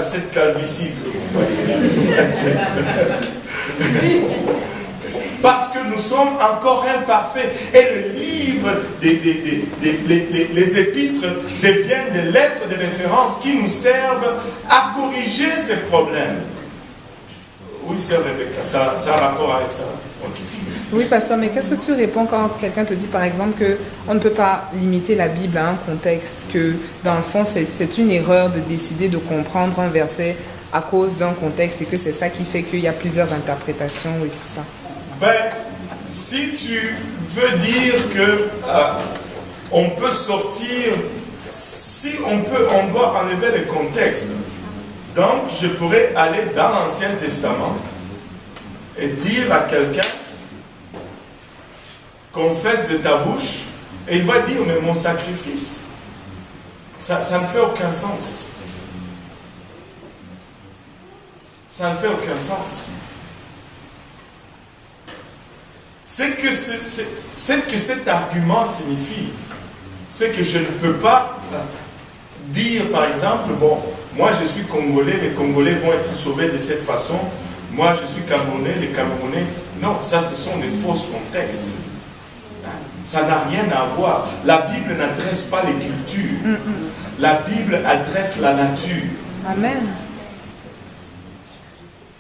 cette calvitie que vous voyez. Parce que nous sommes encore imparfaits. Et le livre, les épîtres deviennent des lettres de référence qui nous servent à corriger ces problèmes. Oui, c'est Rebecca, ça a rapport avec ça. Okay. Oui, pasteur, mais qu'est-ce que tu réponds quand quelqu'un te dit, par exemple, qu'on ne peut pas limiter la Bible à un contexte, que dans le fond, c'est une erreur de décider de comprendre un verset à cause d'un contexte et que c'est ça qui fait qu'il y a plusieurs interprétations et tout ça? Ben, si tu veux dire que on peut sortir, si on doit enlever le contexte, donc je pourrais aller dans l'Ancien Testament et dire à quelqu'un, confesse de ta bouche, et il va dire, mais mon sacrifice, ça ne fait aucun sens. Ça ne fait aucun sens. C'est que cet argument signifie, c'est que je ne peux pas dire, par exemple, bon, moi je suis Congolais, les Congolais vont être sauvés de cette façon, moi je suis Camerounais, les Camerounais... Non, ça ce sont des faux contextes. Ça n'a rien à voir. La Bible n'adresse pas les cultures. La Bible adresse la nature. Amen.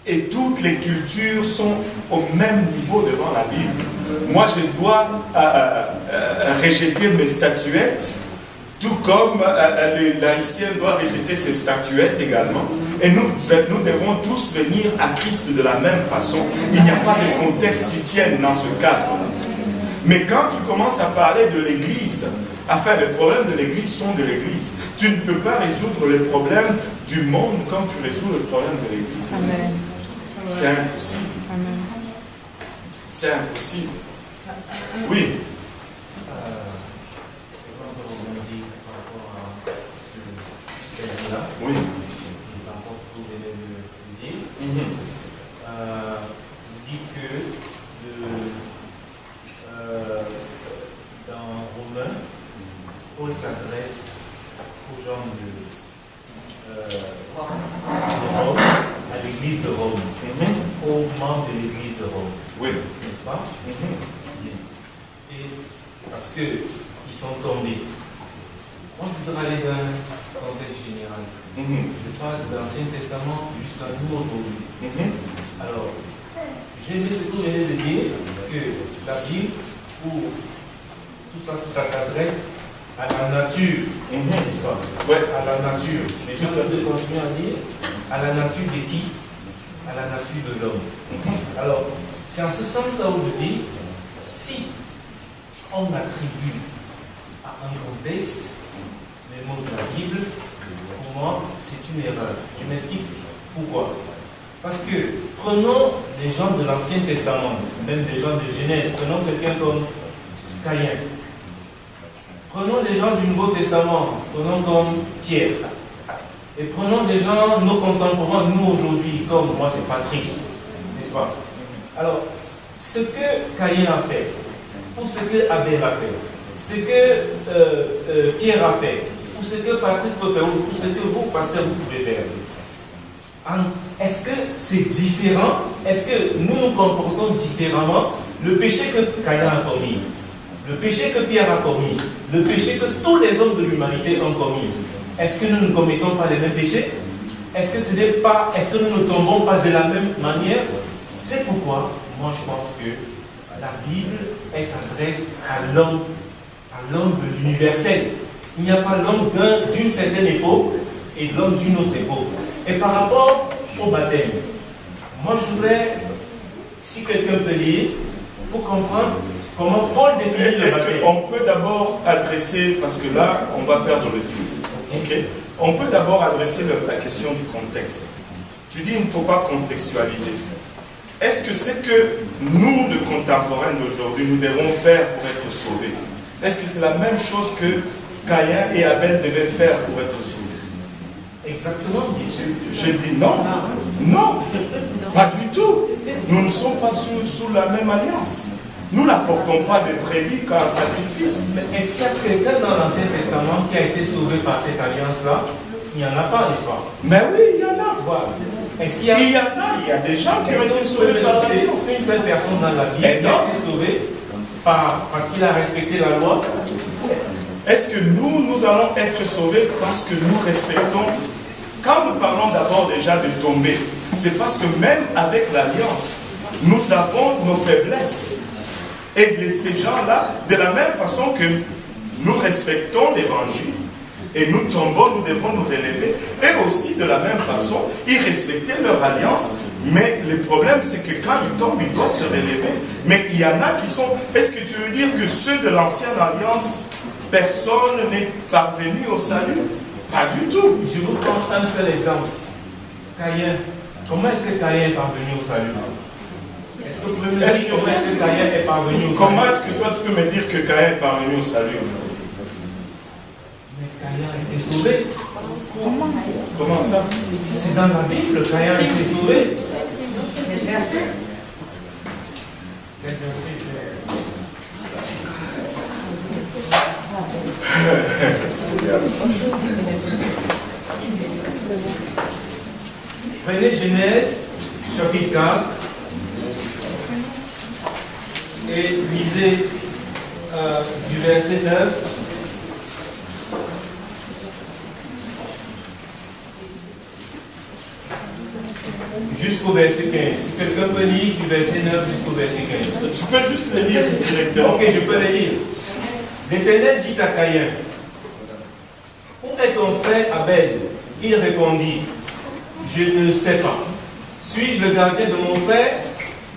Et toutes les cultures sont au même niveau devant la Bible. Moi, je dois rejeter mes statuettes, tout comme les laïciens doivent rejeter ses statuettes également. Et nous devons tous venir à Christ de la même façon. Il n'y a pas de contexte qui tienne dans ce cadre. Mais quand tu commences à parler de l'Église, enfin, les problèmes de l'Église sont de l'Église. Tu ne peux pas résoudre les problèmes du monde quand tu résous le problème de l'Église. Amen. C'est impossible. Amen. C'est impossible. Oui. Oui. Vous dites que dans Romains, Paul s'adresse aux gens de Rome, à l'église de Rome, aux membres de l'église de Rome. Oui. N'est-ce pas? Et parce qu'ils sont tombés. Moi, je voudrais aller dans un contexte général. Je parle de l'Ancien Testament jusqu'à nous aujourd'hui. Alors, j'ai aimé ce que vous venez de dire, que la Bible, pour tout ça, ça s'adresse à la nature. Ouais. À la nature. Mais je vais continuer à dire, à la nature de qui? À la nature de l'homme. Alors, c'est en ce sens-là où je dis, si on attribue à un contexte les mots de la Bible, pour moi, c'est une erreur. Je m'explique pourquoi. Parce que prenons les gens de l'Ancien Testament, même des gens de Genèse, prenons quelqu'un comme Caïn. Prenons les gens du Nouveau Testament, prenons comme Pierre. Et prenons des gens, nos contemporains, nous aujourd'hui, comme moi c'est Patrice, n'est-ce pas? Alors, ce que Caïn a fait, ou ce que Abel a fait, ce que Pierre a fait, ou ce que Patrice peut faire, ou ce que vous, pasteur, vous pouvez faire. Est-ce que c'est différent? Est-ce que nous nous comportons différemment? Le péché que Caïn a commis, le péché que Pierre a commis, le péché que tous les hommes de l'humanité ont commis, est-ce que nous ne commettons pas les mêmes péchés? Est-ce que nous ne tombons pas de la même manière? C'est pourquoi, moi je pense que la Bible, elle s'adresse à l'homme de l'universel. Il n'y a pas l'homme d'une certaine époque et l'homme d'une autre époque. Et par rapport au baptême, moi je voudrais, si quelqu'un peut lire, pour comprendre comment Paul définit le baptême. Est-ce qu'on peut d'abord adresser, parce que là, on va perdre le fil. Okay. On peut d'abord adresser la question du contexte. Tu dis qu'il ne faut pas contextualiser. Est-ce que c'est que nous, de contemporains d'aujourd'hui, nous devons faire pour être sauvés? Est-ce que c'est la même chose que Caïn et Abel devaient faire pour être sauvés? Exactement. Je dis non. Non, pas du tout. Nous ne sommes pas sous la même alliance. Nous n'apportons pas de brebis qu'un sacrifice. Mais est-ce qu'il y a quelqu'un dans l'Ancien Testament qui a été sauvé par cette alliance-là? il n'y en a pas, n'est-ce pas? Mais oui, il y en a. Voilà. Est-ce qu'il Il y a des gens qui ont été sauvés par l'alliance. C'est une seule personne dans la vie qui a été sauvée parce qu'il a respecté la loi. Est-ce que nous allons être sauvés parce que nous respectons? Quand nous parlons d'abord déjà de tomber, c'est parce que même avec l'alliance, nous avons nos faiblesses. Et ces gens-là, de la même façon que nous respectons l'évangile et nous tombons, nous devons nous relever. Et aussi, de la même façon, ils respectaient leur alliance. Mais le problème, c'est que quand ils tombent, ils doivent se relever. Mais il y en a qui sont... Est-ce que tu veux dire que ceux de l'ancienne alliance, personne n'est parvenu au salut? Pas du tout. Je vous prends un seul exemple. Caïn. Comment est-ce que Caïn est parvenu au salut? Est-ce que vous pouvez me dire comment est-ce que Caïn est parvenu au salut? Comment est-ce que toi tu peux me dire que Caïn est parvenu au salut aujourd'hui? Mais Caïn a été sauvé. Comment ça? C'est dans la Bible, Caïn a été sauvé. Quel verset? Quel verset? Prenez Genèse, chapitre 4, et lisez du verset 9 jusqu'au verset 15. Si quelqu'un peut lire du verset 9 jusqu'au verset 15. Tu peux juste le lire directement. Ok, je peux le lire. L'Éternel dit à Caïn, où est ton frère Abel? Il répondit, je ne sais pas. Suis-je le gardien de mon frère?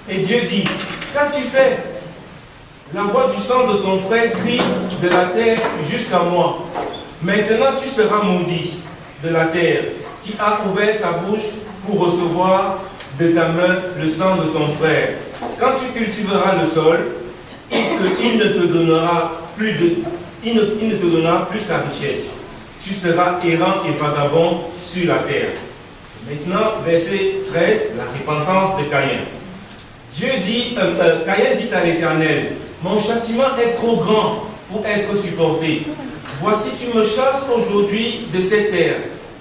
Et Dieu dit, qu'as-tu fait? La voix du sang de ton frère crie de la terre jusqu'à moi. Maintenant tu seras maudit de la terre, qui a ouvert sa bouche pour recevoir de ta main le sang de ton frère. Quand tu cultiveras le sol, il ne te donnera plus sa richesse. Tu seras errant et vagabond sur la terre. Maintenant, verset 13, la repentance de Caïn. Caïn dit à l'Éternel, mon châtiment est trop grand pour être supporté. Voici, tu me chasses aujourd'hui de cette terre.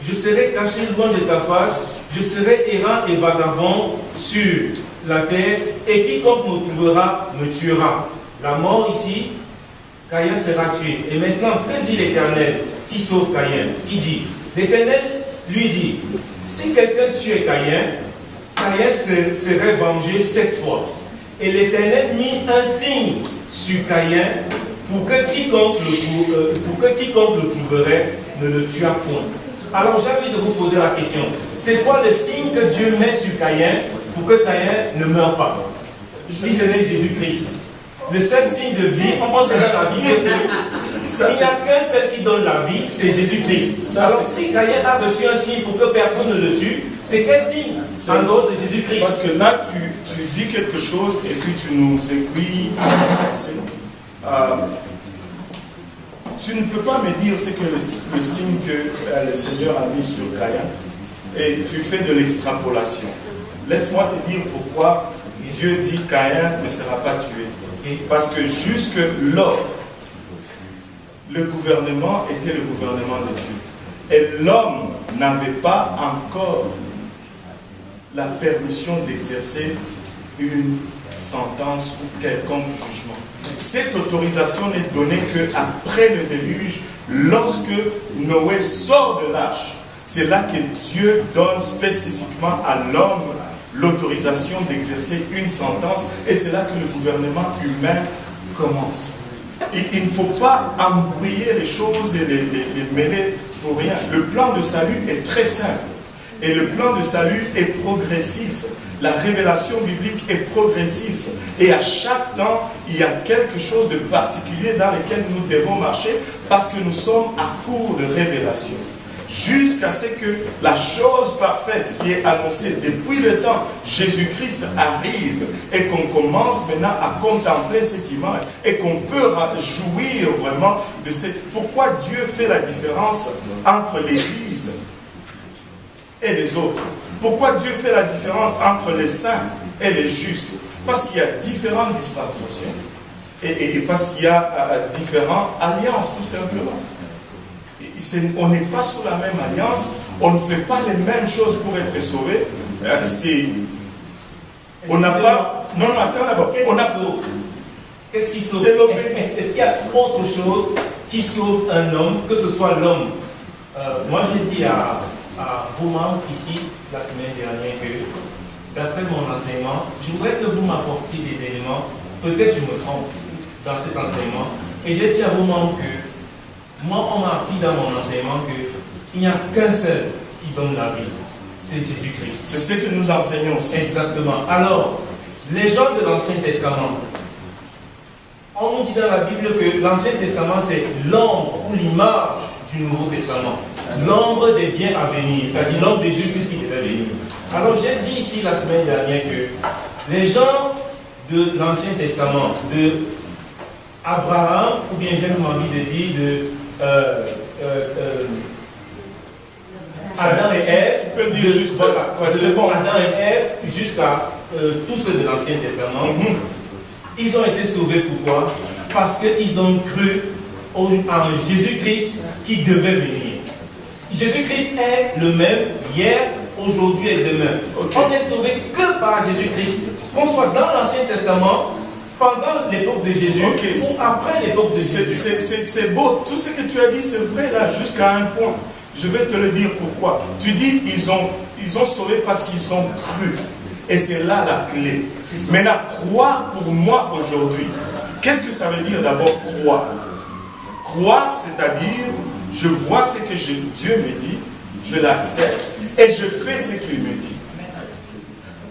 Je serai caché loin de ta face, je serai errant et vagabond sur la terre, et quiconque me trouvera me tuera. La mort ici, Caïn sera tué. Et maintenant, que dit l'Éternel qui sauve Caïn? Il dit, l'Éternel lui dit, si quelqu'un tuait Caïn, Caïn serait vengé 7 fois. Et l'Éternel mit un signe sur Caïn pour que quiconque le trouverait ne le tuât point. Alors j'ai envie de vous poser la question. C'est quoi le signe que Dieu met sur Caïn pour que Caïn ne meure pas? Si ce n'est Jésus-Christ. Le seul signe de vie, on pense déjà à la vie de Dieu. Il n'y a qu'un seul qui donne la vie, c'est Jésus-Christ. Alors si Caïn a reçu un signe pour que personne ne le tue, c'est quel signe? En dehors de Jésus-Christ. Parce que là, tu dis quelque chose et puis tu nous aiguilles. Tu ne peux pas me dire c'est que le signe que le Seigneur a mis sur Caïn et tu fais de l'extrapolation. Laisse-moi te dire pourquoi Dieu dit Caïn ne sera pas tué. Parce que jusque là, le gouvernement était le gouvernement de Dieu. Et l'homme n'avait pas encore la permission d'exercer une sentence ou quelconque jugement. Cette autorisation n'est donnée qu'après le déluge, lorsque Noé sort de l'arche. C'est là que Dieu donne spécifiquement à l'homme l'autorisation d'exercer une sentence, et c'est là que le gouvernement humain commence. Il ne faut pas embrouiller les choses et les mêler pour rien. Le plan de salut est très simple, et le plan de salut est progressif. La révélation biblique est progressive, et à chaque temps, il y a quelque chose de particulier dans lequel nous devons marcher, parce que nous sommes à court de révélation. Jusqu'à ce que la chose parfaite qui est annoncée depuis le temps, Jésus-Christ arrive et qu'on commence maintenant à contempler cette image et qu'on peut jouir vraiment de cette... Pourquoi Dieu fait la différence entre l'Église et les autres? Pourquoi Dieu fait la différence entre les saints et les justes? Parce qu'il y a différentes dispensations et parce qu'il y a différentes alliances, tout simplement. on n'est pas sous la même alliance, on ne fait pas les mêmes choses pour être sauvé. On n'a pas... Non, attends d'abord. Qu'est-ce qui sauve? C'est l'obéissance. Est-ce qu'il y a autre chose qui sauve un homme, que ce soit l'homme? Moi, j'ai dit à vos membres ici, la semaine dernière, que d'après mon enseignement, je voudrais que vous m'apportiez des éléments. Peut-être je me trompe dans cet enseignement. Et j'ai dit à vos membres que moi, on m'a appris dans mon enseignement qu'il n'y a qu'un seul qui donne la vie. C'est Jésus-Christ. C'est ce que nous enseignons aussi. Exactement. Alors, les gens de l'Ancien Testament, on nous dit dans la Bible que l'Ancien Testament, c'est l'ombre ou l'image du Nouveau Testament. L'ombre des biens à venir, c'est-à-dire l'ombre de Jésus-Christ qui devait venir. Alors, j'ai dit ici la semaine dernière que les gens de l'Ancien Testament, de Abraham, ou bien j'ai même envie de dire de Adam et Ève, tu peux dire juste voilà, c'est bon, Adam et Ève jusqu'à tous ceux de l'Ancien Testament, ils ont été sauvés pourquoi? Parce qu'ils ont cru en Jésus-Christ qui devait venir. Jésus-Christ est le même hier, aujourd'hui et demain. Okay. On n'est sauvé que par Jésus-Christ. Qu'on soit dans l'Ancien Testament, pendant l'époque de Jésus, ou après l'époque de Jésus. C'est beau, tout ce que tu as dit c'est vrai là, jusqu'à un point. Je vais te le dire pourquoi. Tu dis ils ont sauvé parce qu'ils ont cru. Et c'est là la clé. Maintenant, croire pour moi aujourd'hui, qu'est-ce que ça veut dire d'abord croire? Croire, c'est-à-dire, je vois ce que Dieu me dit, je l'accepte et je fais ce qu'il me dit.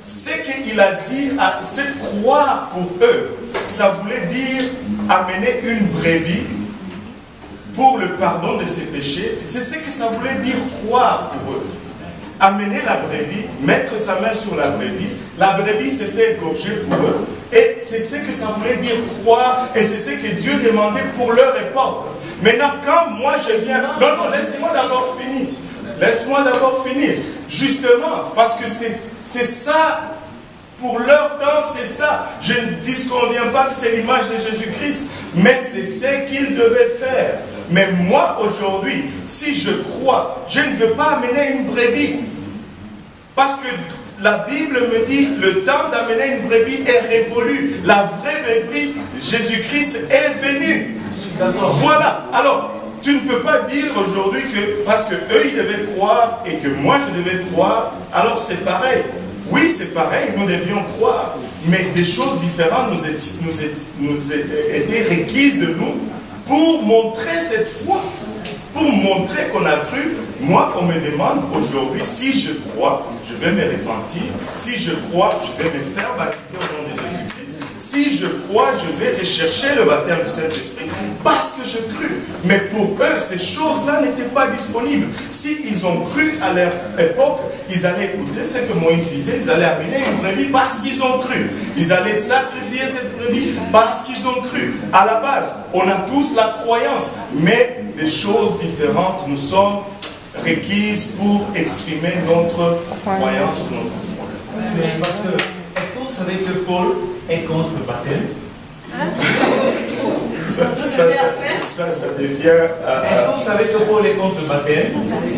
Ce qu'il a dit, c'est croire pour eux. Ça voulait dire amener une brebis pour le pardon de ses péchés. C'est ce que ça voulait dire croire pour eux. Amener la brebis, mettre sa main sur la brebis s'est fait égorger pour eux. Et c'est ce que ça voulait dire croire, et c'est ce que Dieu demandait pour leur époque. Maintenant, quand moi je viens... Non, laisse-moi d'abord finir. Laisse-moi d'abord finir. Justement, parce que c'est ça, pour leur temps, c'est ça. Je ne disconviens pas que c'est l'image de Jésus-Christ, mais c'est ce qu'ils devaient faire. Mais moi, aujourd'hui, si je crois, je ne veux pas amener une brebis. Parce que la Bible me dit, le temps d'amener une brebis est révolu. La vraie brebis, Jésus-Christ est venu. Voilà. Alors, tu ne peux pas dire aujourd'hui que, parce que eux ils devaient croire et que moi je devais croire, alors c'est pareil. Oui, c'est pareil, nous devions croire, mais des choses différentes nous étaient requises de nous pour montrer cette foi, pour montrer qu'on a cru. Moi, on me demande aujourd'hui, si je crois, je vais me repentir. Si je crois, je vais me faire baptiser au nom de Jésus-Christ. Si je crois, je vais rechercher le baptême du Saint-Esprit parce que je crus. Mais pour eux, ces choses-là n'étaient pas disponibles. S'ils ont cru à leur époque, ils allaient écouter ce que Moïse disait, ils allaient amener une brebis parce qu'ils ont cru. Ils allaient sacrifier cette brebis parce qu'ils ont cru. À la base, on a tous la croyance, mais des choses différentes nous sont requises pour exprimer notre croyance, notre foi. Mais parce que, est-ce que vous savez que Paul est contre le baptême? Ça devient... Est-ce que vous savez que Paul est contre le baptême?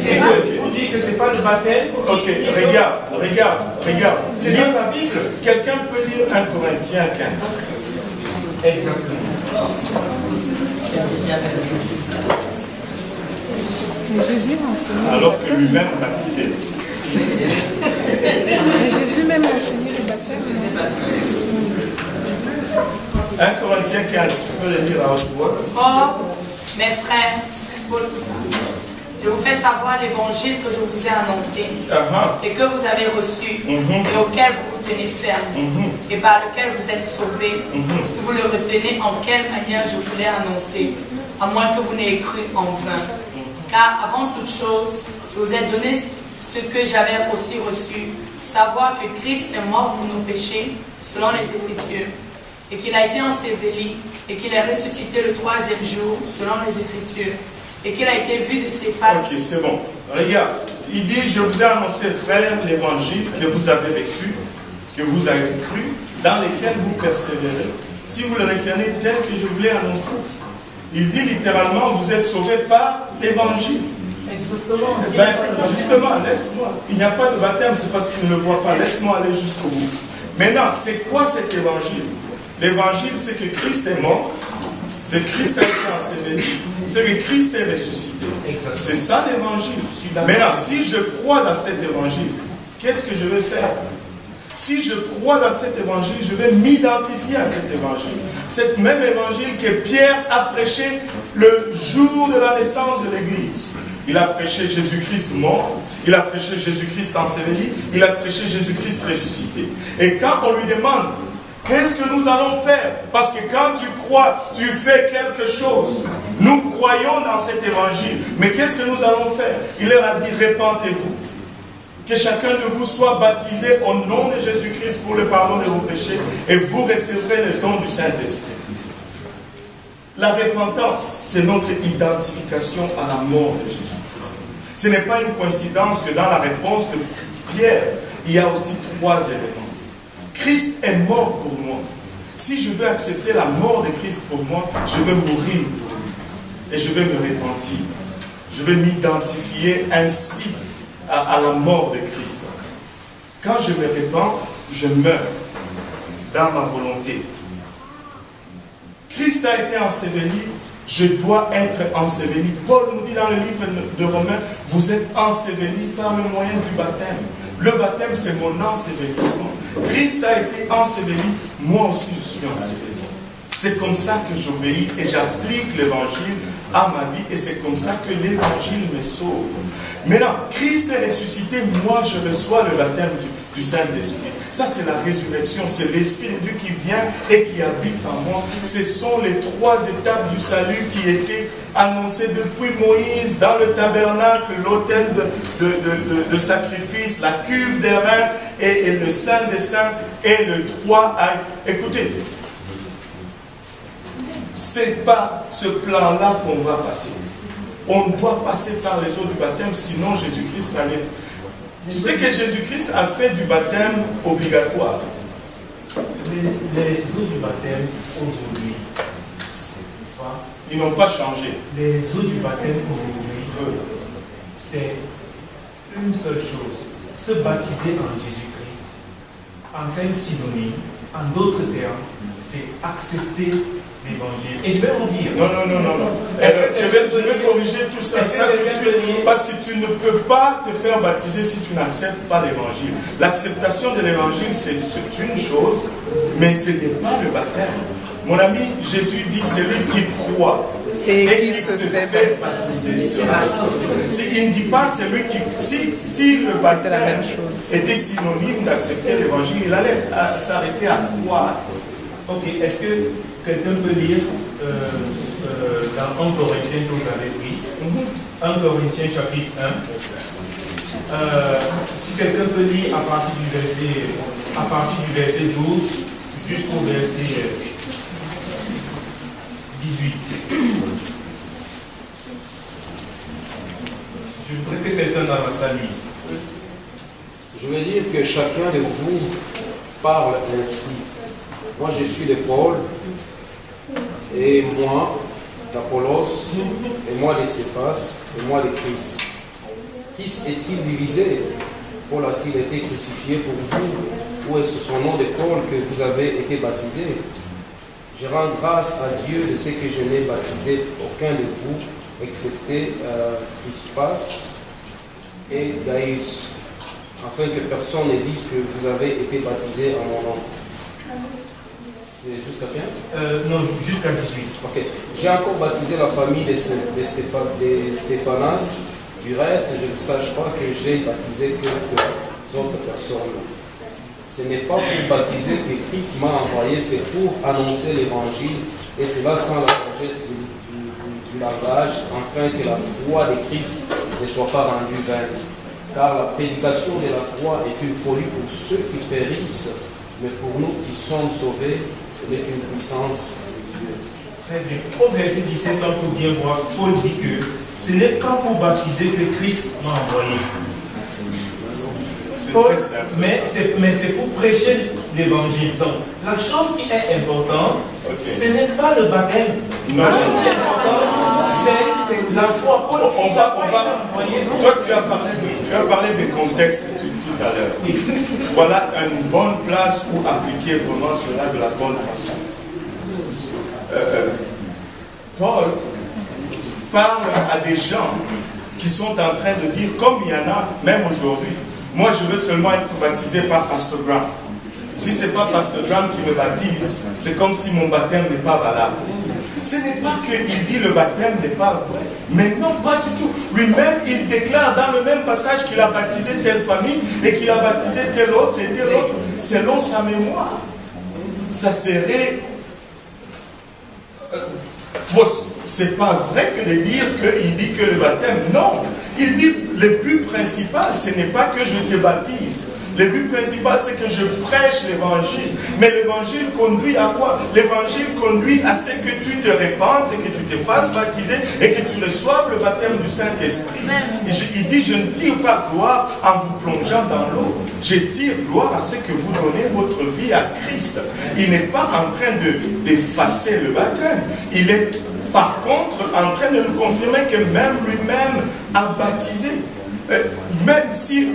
Et que vous dites que ce n'est pas le baptême? Ok, regarde. Lire la Bible. Quelqu'un peut lire 1 Corinthiens 15. Exactement. Mais Jésus a enseigné. Alors que lui-même baptisé. Mais Jésus même a enseigné le baptême. 1 Corinthiens 15, tu peux le lire à haute voix. Or, mes frères, je vous fais savoir l'évangile que je vous ai annoncé et que vous avez reçu et auquel vous vous tenez ferme et par lequel vous êtes sauvés. Si vous le retenez, en quelle manière je vous l'ai annoncé, à moins que vous n'ayez cru en vain. Car avant toute chose, je vous ai donné ce que j'avais aussi reçu, savoir que Christ est mort pour nos péchés, selon les Écritures, et qu'il a été enseveli, et qu'il est ressuscité le 3e jour, selon les Écritures, et qu'il a été vu de ses faces. Ok, c'est bon. Regarde, il dit, je vous ai annoncé, frères, l'évangile que vous avez reçu, que vous avez cru, dans lequel vous persévérez, si vous le retenez tel que je vous l'ai annoncé. Il dit littéralement, vous êtes sauvés par l'évangile. Exactement. Ben, justement, laisse-moi. Il n'y a pas de baptême, c'est parce que tu ne le vois pas. Laisse-moi aller jusqu'au bout. Maintenant, c'est quoi cet évangile? L'évangile, c'est que Christ est mort, c'est que Christ a été enseveli, c'est que Christ est ressuscité. C'est ça l'évangile. Maintenant, si je crois dans cet évangile, qu'est-ce que je vais faire? Si je crois dans cet évangile, je vais m'identifier à cet évangile. Cet même évangile que Pierre a prêché le jour de la naissance de l'Église. Il a prêché Jésus-Christ mort, il a prêché Jésus-Christ enseveli, il a prêché Jésus-Christ ressuscité. Et quand on lui demande, qu'est-ce que nous allons faire? Parce que quand tu crois, tu fais quelque chose. Nous croyons dans cet évangile. Mais qu'est-ce que nous allons faire? Il leur a dit, répentez-vous. Que chacun de vous soit baptisé au nom de Jésus-Christ pour le pardon de vos péchés et vous recevrez le don du Saint-Esprit. La repentance, c'est notre identification à la mort de Jésus-Christ. Ce n'est pas une coïncidence que dans la réponse de Pierre, il y a aussi 3 éléments. Christ est mort pour moi. Si je veux accepter la mort de Christ pour moi, je vais mourir pour lui. Et je vais me repentir. Je vais m'identifier ainsi à la mort de Christ. Quand je me repens, je meurs dans ma volonté. Christ a été enseveli, je dois être enseveli. Paul nous dit dans le livre de Romains, vous êtes ensevelis par le moyen du baptême. Le baptême, c'est mon ensevelissement. Christ a été enseveli, moi aussi je suis enseveli. C'est comme ça que j'obéis et j'applique l'évangile à ma vie et c'est comme ça que l'évangile me sauve. Maintenant, Christ est ressuscité, moi je reçois le baptême du Saint-Esprit. Ça c'est la résurrection, c'est l'Esprit de Dieu qui vient et qui habite en moi. Ce sont les 3 étapes du salut qui étaient annoncées depuis Moïse dans le tabernacle, l'autel de sacrifice, la cuve des reins et le Saint des Saints et le 3 actes. Écoutez, c'est par ce plan-là qu'on va passer. On doit passer par les eaux du baptême, sinon Jésus-Christ n'allait. Tu sais que Jésus-Christ a fait du baptême obligatoire. Les eaux du baptême aujourd'hui, n'est-ce pas? Ils n'ont pas changé. Les eaux du baptême aujourd'hui, c'est une seule chose. Se baptiser en Jésus-Christ, en termes synonymes, en d'autres termes, c'est accepter l'évangile. Et je vais vous dire. Non. Je vais corriger tout ça, tout de suite, parce que tu ne peux pas te faire baptiser si tu n'acceptes pas l'évangile. L'acceptation de l'évangile, c'est une chose, mais ce n'est pas le baptême. Mon ami, Jésus dit, c'est lui qui croit et qui se fait baptiser. Il ne dit pas, c'est lui qui... Si le baptême était synonyme d'accepter l'évangile, il allait s'arrêter à croire. Ok, est-ce que quelqu'un peut lire dans 1 Corinthiens que vous avez pris, 1 Corinthiens chapitre 1, si quelqu'un peut lire à partir du verset 12 jusqu'au verset 18. Je voudrais que quelqu'un dans la salle lise. Je veux dire que chacun de vous parle ainsi. Moi, je suis de Paul, et moi d'Apollos, et moi de Céphas, et moi de Christ. Qui est-il divisé? Paul a-t-il été crucifié pour vous? Ou est-ce son nom de Paul que vous avez été baptisé? Je rends grâce à Dieu de ce que je n'ai baptisé aucun de vous, excepté Crispas et Gaius, afin que personne ne dise que vous avez été baptisé en mon nom. C'est jusqu'à 15? Non, jusqu'à 18. Ok. J'ai encore baptisé la famille de Stéphanas. Du reste, je ne sache pas que j'ai baptisé quelques autres personnes. Ce n'est pas pour baptiser que Christ m'a envoyé, c'est pour annoncer l'évangile, et cela sans la sagesse du langage, afin que la croix de Christ ne soit pas rendue vaine. Car la prédication de la croix est une folie pour ceux qui périssent, mais pour nous qui sommes sauvés, c'est une puissance de Dieu. Très bien. Au verset 17, on peut bien voir, Paul dit que ce n'est pas pour baptiser que Christ m'a envoyé. Mais c'est pour prêcher l'évangile. Donc, la chose qui est importante, ce n'est pas le baptême. La chose qui est importante, c'est La foi, Paul, toi, tu as parlé des contextes tout à l'heure. Voilà une bonne place où appliquer vraiment cela de la bonne façon. Paul parle à des gens qui sont en train de dire, comme il y en a, même aujourd'hui, moi je veux seulement être baptisé par Pastor Graham. Si ce n'est pas Pastor Graham qui me baptise, c'est comme si mon baptême n'est pas valable. Ce n'est pas qu'il dit le baptême n'est pas vrai, mais non, pas du tout. Lui-même, il déclare dans le même passage qu'il a baptisé telle famille et qu'il a baptisé telle autre et telle autre, selon sa mémoire. Ça serait fausse. C'est pas vrai que de dire qu'il dit que le baptême, non. Il dit le but principal, ce n'est pas que je te baptise. Le but principal, c'est que je prêche l'évangile. Mais l'évangile conduit à quoi? L'évangile conduit à ce que tu te répandes et que tu te fasses baptiser et que tu reçoives le baptême du Saint-Esprit. Il dit, je ne tire pas gloire en vous plongeant dans l'eau. Je tire gloire à ce que vous donnez votre vie à Christ. Il n'est pas en train d'effacer le baptême. Il est par contre en train de nous confirmer que même lui-même a baptisé. Même si...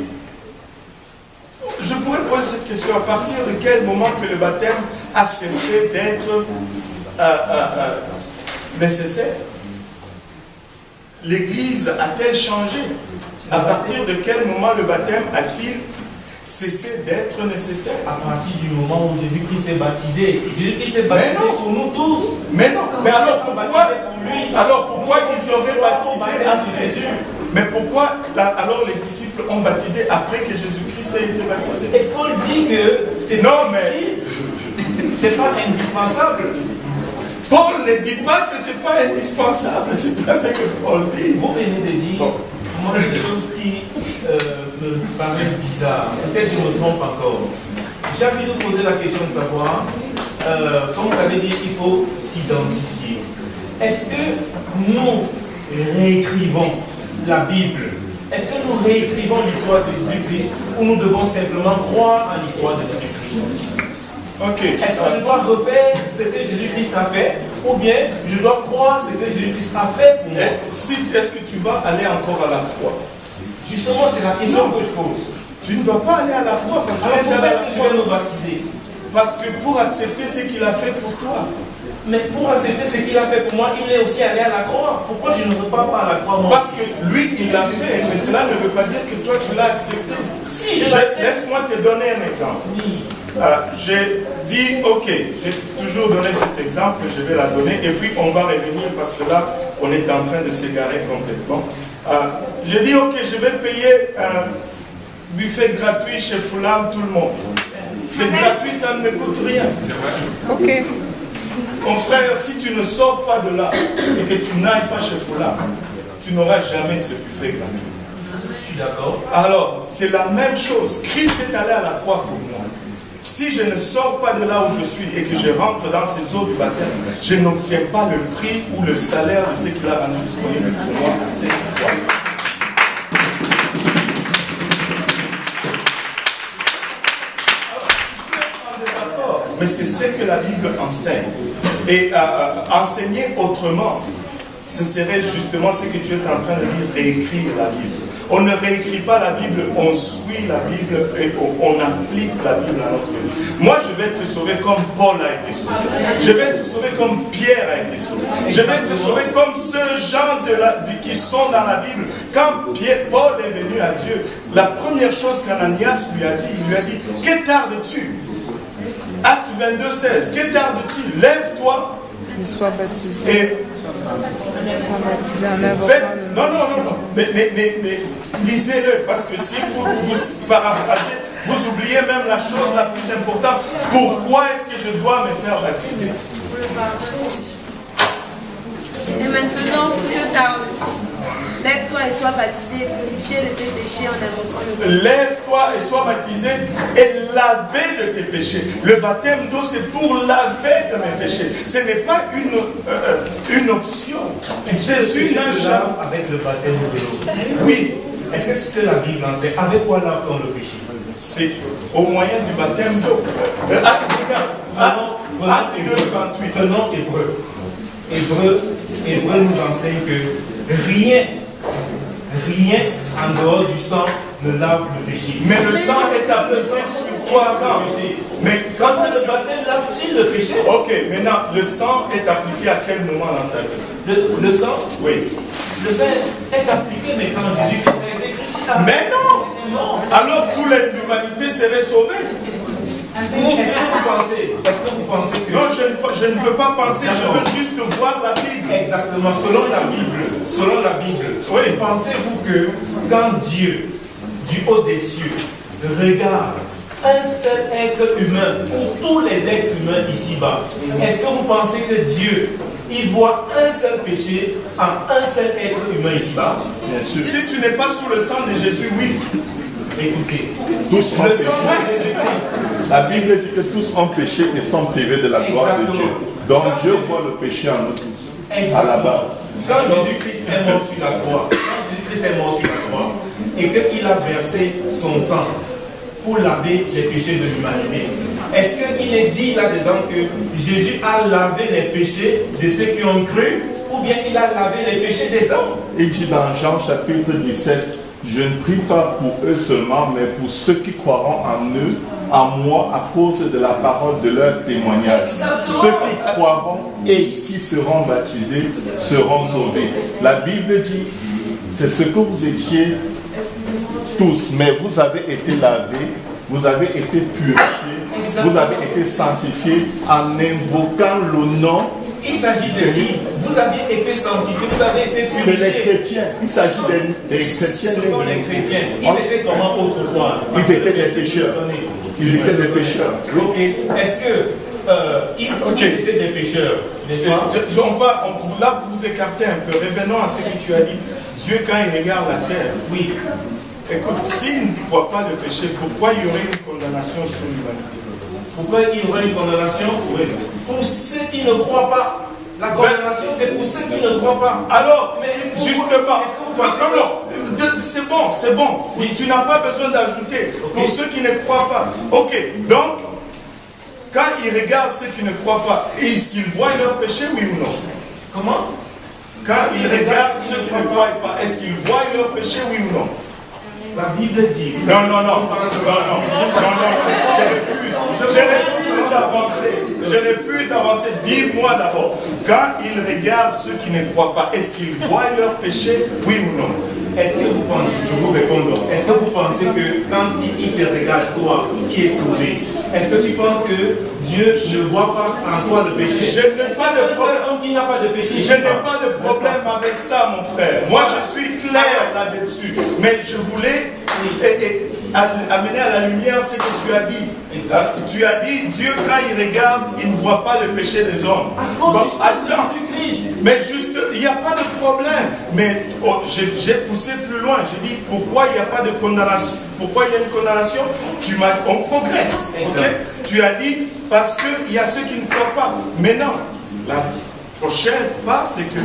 Je pourrais poser cette question, à partir de quel moment que le baptême a cessé d'être nécessaire? L'Église a-t-elle changé? À partir de quel moment le baptême a-t-il cessé d'être nécessaire? À partir du moment où Jésus-Christ s'est baptisé. Jésus-Christ s'est baptisé pour nous tous. Mais non, mais alors pourquoi ils auraient baptisé après Jésus? Mais pourquoi alors les disciples ont baptisé après que Jésus-Christ a été baptisé? Et Paul dit que c'est pas indispensable. Paul ne dit pas que c'est pas indispensable. C'est pas ce que Paul dit. Vous venez de dire, moi, des choses qui me paraissent bizarres. Peut-être que je me trompe encore. J'ai envie de poser la question de savoir, comme vous avez dit, il faut s'identifier. Est-ce que nous réécrivons la Bible? Est-ce que nous réécrivons l'histoire de Jésus-Christ ou nous devons simplement croire à l'histoire de Jésus-Christ? Est-ce que je dois refaire ce que Jésus-Christ a fait ou bien je dois croire ce que Jésus-Christ a fait pour moi? Est-ce que tu vas aller encore à la croix? Justement, c'est la question que je pose. Tu ne vas pas aller à la croix parce que pourquoi est-ce que je vais me baptiser? Parce que pour accepter ce qu'il a fait pour toi. Mais pour accepter ce qu'il a fait pour moi, il est aussi allé à la croix. Pourquoi je ne repars pas à la croix moi? Parce que lui, il l'a fait, mais cela ne veut pas dire que toi, tu l'as accepté. Si, laisse-moi te donner un exemple. Oui. J'ai dit, ok, j'ai toujours donné cet exemple, je vais la donner, et puis on va revenir parce que là, on est en train de s'égarer complètement. J'ai dit, ok, je vais payer un buffet gratuit chez Foulam, tout le monde. C'est gratuit, ça ne me coûte rien. Ok. Mon frère, si tu ne sors pas de là et que tu n'ailles pas chez Foulam, tu n'auras jamais ce buffet gratuit. Je suis d'accord. Alors, c'est la même chose. Christ est allé à la croix pour moi. Si je ne sors pas de là où je suis et que je rentre dans ces eaux du baptême, je n'obtiens pas le prix ou le salaire de ce qu'il a rendu disponible pour moi à cette croix. Mais c'est ce que la Bible enseigne. Et enseigner autrement, ce serait justement ce que tu es en train de dire, réécrire la Bible. On ne réécrit pas la Bible, on suit la Bible et on applique la Bible à notre vie. Moi, je vais être sauvé comme Paul a été sauvé. Je vais être sauvé comme Pierre a été sauvé. Je vais être sauvé comme ceux gens qui sont dans la Bible. Quand Paul est venu à Dieu, la première chose qu'Ananias lui a dit, il lui a dit, que tardes-tu? Acte 22, 16. Que tarde-t-il? Lève-toi. Il soit baptisé. Et non. Mais lisez-le, parce que si vous paraphrasez, vous oubliez même la chose la plus importante. Pourquoi est-ce que je dois me faire baptiser? Et maintenant, que tarde. Lève-toi et sois baptisé, purifié de tes péchés en invoquant le nom. Lève-toi et sois baptisé et lavé de tes péchés. Le baptême d'eau, c'est pour laver de mes péchés. Ce n'est pas une option. Jésus n'a jamais... Avec le baptême de l'eau. Oui. Est-ce que c'est ce que la Bible enseigne? Avec quoi lave-t-on le péché? C'est au moyen du baptême d'eau. Acte 2, 28. Prenons Hébreu. Hébreu nous enseigne que rien en dehors du sang ne lave le péché. Mais le sang est appliqué sur toi quand? Mais quand le baptême lave-t-il le péché? Ok, maintenant, le sang est appliqué à quel moment dans ta vie? Le sang? Oui. Le sang est appliqué, mais quand Jésus-Christ a été crucifié. Mais non! Alors toute l'humanité serait sauvée. Est-ce que vous pensez que... Non, je ne veux pas penser, je veux juste voir la Bible. Exactement, selon la Bible. Oui. Pensez-vous que quand Dieu, du haut des cieux, regarde un seul être humain, ou tous les êtres humains ici-bas, est-ce que vous pensez que Dieu, il voit un seul péché en un seul être humain ici-bas? Si tu n'es pas sous le sang de Jésus, oui. Écoutez, tous ont péché. La Bible dit que tous ont péché et sont privés de la gloire de Dieu. Donc Dieu voit le péché en nous tous, à la base. Quand Jésus-Christ est mort sur la croix, et qu'il a versé son sang pour laver les péchés de l'humanité, est-ce qu'il est dit là-dedans que Jésus a lavé les péchés de ceux qui ont cru, ou bien il a lavé les péchés des hommes? Il dit dans Jean chapitre 17, je ne prie pas pour eux seulement, mais pour ceux qui croiront en eux, en moi, à cause de la parole de leur témoignage. Ceux qui croiront et qui seront baptisés seront sauvés. La Bible dit, c'est ce que vous étiez tous, mais vous avez été lavés, vous avez été purifiés, vous avez été sanctifiés en invoquant le nom. Il s'agit de qui? Vous avez été sanctifiés, vous avez été purifiés. C'est les chrétiens. Il s'agit des chrétiens. Ce sont les chrétiens. Ils étaient comment autrefois? Ils étaient des pécheurs. Ils étaient des pécheurs. Ok. Est-ce que ils étaient des pécheurs? Là, vous vous écartez un peu. Revenons à ce que tu as dit. Dieu, quand il regarde la terre, oui. Écoute, s'il ne voit pas le péché, pourquoi il y aurait une condamnation sur l'humanité? Pourquoi il y aurait une condamnation? Oui. Pour ceux qui ne croient pas. La condamnation, c'est pour ceux qui ne croient pas. Alors, justement, c'est bon. Oui, tu n'as pas besoin d'ajouter. Okay. Pour ceux qui ne croient pas. Ok, donc, quand ils regardent ceux qui ne croient pas, est-ce qu'ils voient leur péché, oui ou non? Comment? Quand ils regardent ceux qui ne croient pas, est-ce qu'ils voient leur péché, oui ou non? La Bible dit. Non, je refuse d'avancer. Dis-moi d'abord, quand ils regardent ceux qui ne croient pas, est-ce qu'ils voient leur péché, oui ou non? Est-ce que vous pensez, je vous réponds donc, est-ce que vous pensez que quand il te regarde toi, qui est sauvé, est-ce que tu penses que Dieu ne voit pas en toi le péché? Je n'ai pas de problème. Il n'a pas de péché. Je n'ai pas de problème avec ça, mon frère. Moi, je suis clair là-dessus. Mais je voulais amener à la lumière ce que tu as dit. Exact. Tu as dit, Dieu, quand il regarde, il ne voit pas le péché des hommes. Bon, attends. Mais juste, il n'y a pas de problème. Mais j'ai poussé plus loin. J'ai dit, pourquoi il n'y a pas de condamnation? Pourquoi il y a une condamnation? On progresse. Okay? Tu as dit, parce qu'il y a ceux qui ne croient pas. Mais non, la prochaine part, c'est que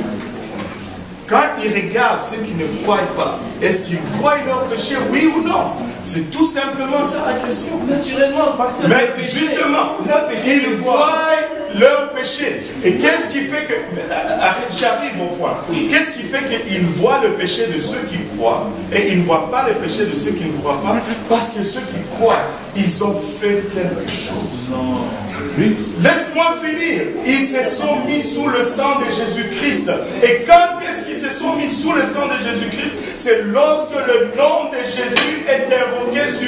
quand ils regardent ceux qui ne croient pas, est-ce qu'ils voient leur péché, oui ou non? C'est tout simplement ça la question. Naturellement, parce que mais justement, ils voient leur péché. Et qu'est-ce qui fait que... J'arrive au point. Oui. Qu'est-ce qui fait qu'ils voient le péché de ceux qui croient et ils ne voient pas le péché de ceux qui ne croient pas? Parce que ceux qui croient, ils ont fait quelque chose. Non. Oui. Laisse-moi finir. Ils se sont mis sous le sang de Jésus-Christ. Et quand est-ce qu'ils se sont mis sous le sang de Jésus-Christ? C'est lorsque le nom de Jésus est invoqué sur